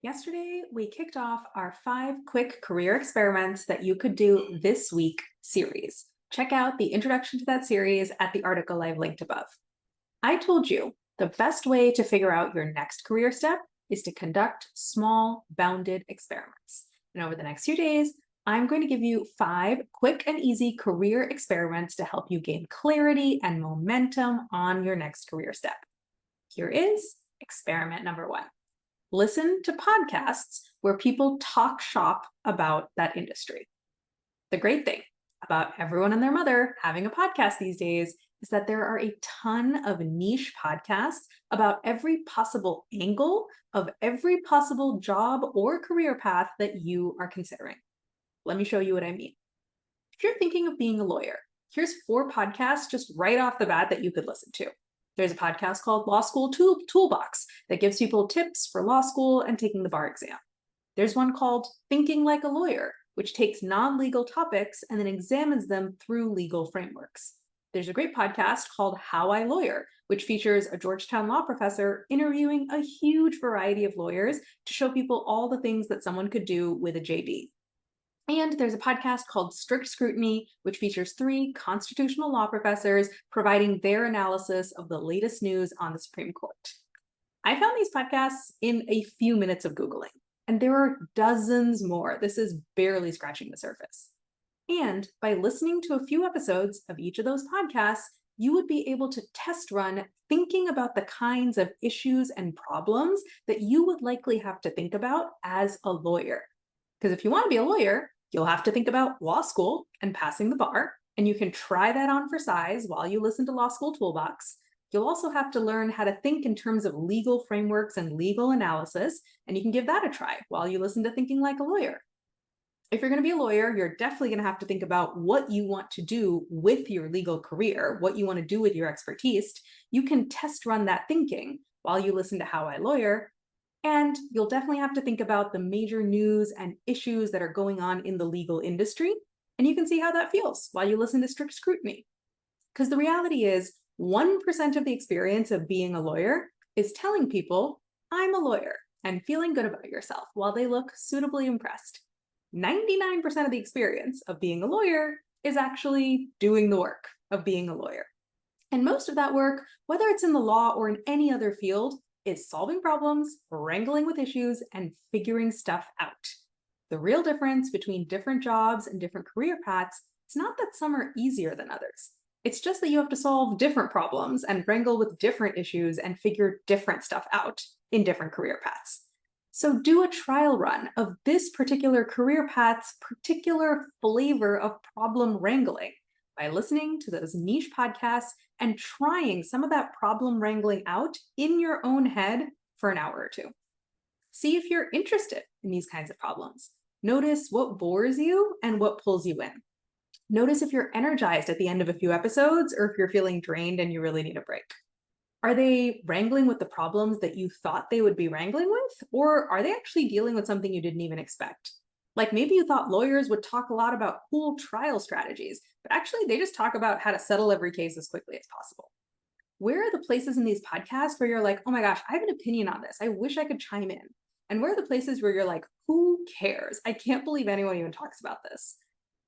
Yesterday, we kicked off our 5 quick career experiments that you could do this week series. Check out the introduction to that series at the article I've linked above. I told you the best way to figure out your next career step is to conduct small, bounded experiments. And over the next few days, I'm going to give you 5 quick and easy career experiments to help you gain clarity and momentum on your next career step. Here is experiment number 1. Listen to podcasts where people talk shop about that industry. The great thing about everyone and their mother having a podcast these days is that there are a ton of niche podcasts about every possible angle of every possible job or career path that you are considering. Let me show you what I mean. If you're thinking of being a lawyer, here's 4 podcasts just right off the bat that you could listen to. There's a podcast called Law School Toolbox that gives people tips for law school and taking the bar exam. There's one called Thinking Like a Lawyer, which takes non-legal topics and then examines them through legal frameworks. There's a great podcast called How I Lawyer, which features a Georgetown law professor interviewing a huge variety of lawyers to show people all the things that someone could do with a JD. And there's a podcast called Strict Scrutiny, which features 3 constitutional law professors providing their analysis of the latest news on the Supreme Court. I found these podcasts in a few minutes of Googling, and there are dozens more. This is barely scratching the surface. And by listening to a few episodes of each of those podcasts, you would be able to test run thinking about the kinds of issues and problems that you would likely have to think about as a lawyer. Because if you want to be a lawyer, you'll have to think about law school and passing the bar, and you can try that on for size while you listen to Law School Toolbox. You'll also have to learn how to think in terms of legal frameworks and legal analysis, and you can give that a try while you listen to Thinking Like a Lawyer. If you're going to be a lawyer, you're definitely going to have to think about what you want to do with your legal career, what you want to do with your expertise. You can test run that thinking while you listen to How I Lawyer. And you'll definitely have to think about the major news and issues that are going on in the legal industry. And you can see how that feels while you listen to Strict Scrutiny. Because the reality is, 1% of the experience of being a lawyer is telling people, I'm a lawyer, and feeling good about yourself while they look suitably impressed. 99% of the experience of being a lawyer is actually doing the work of being a lawyer. And most of that work, whether it's in the law or in any other field, is solving problems, wrangling with issues, and figuring stuff out. The real difference between different jobs and different career paths is not that some are easier than others. It's just that you have to solve different problems and wrangle with different issues and figure different stuff out in different career paths. So do a trial run of this particular career path's particular flavor of problem wrangling by listening to those niche podcasts and trying some of that problem wrangling out in your own head for an hour or 2. See if you're interested in these kinds of problems. Notice what bores you and what pulls you in. Notice if you're energized at the end of a few episodes or if you're feeling drained and you really need a break. Are they wrangling with the problems that you thought they would be wrangling with? Or are they actually dealing with something you didn't even expect? Like maybe you thought lawyers would talk a lot about cool trial strategies, but actually they just talk about how to settle every case as quickly as possible. Where are the places in these podcasts where you're like, oh my gosh, I have an opinion on this. I wish I could chime in. And where are the places where you're like, who cares? I can't believe anyone even talks about this.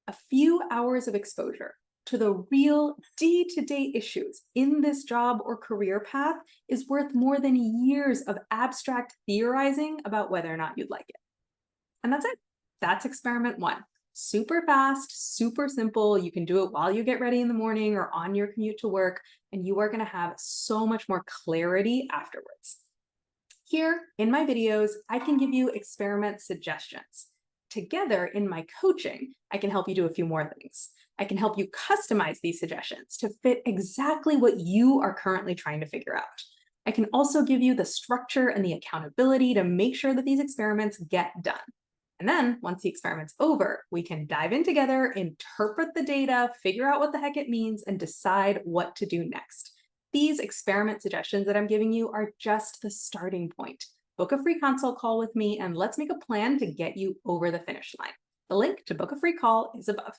A few hours of exposure to the real day-to-day issues in this job or career path is worth more than years of abstract theorizing about whether or not you'd like it. And that's it. That's experiment 1. Super fast, super simple. You can do it while you get ready in the morning or on your commute to work, and you are going to have so much more clarity afterwards. Here in my videos, I can give you experiment suggestions. Together in my coaching, I can help you do a few more things. I can help you customize these suggestions to fit exactly what you are currently trying to figure out. I can also give you the structure and the accountability to make sure that these experiments get done. And then once the experiment's over, we can dive in together, interpret the data, figure out what the heck it means, and decide what to do next. These experiment suggestions that I'm giving you are just the starting point. Book a free consult call with me and let's make a plan to get you over the finish line. The link to book a free call is above.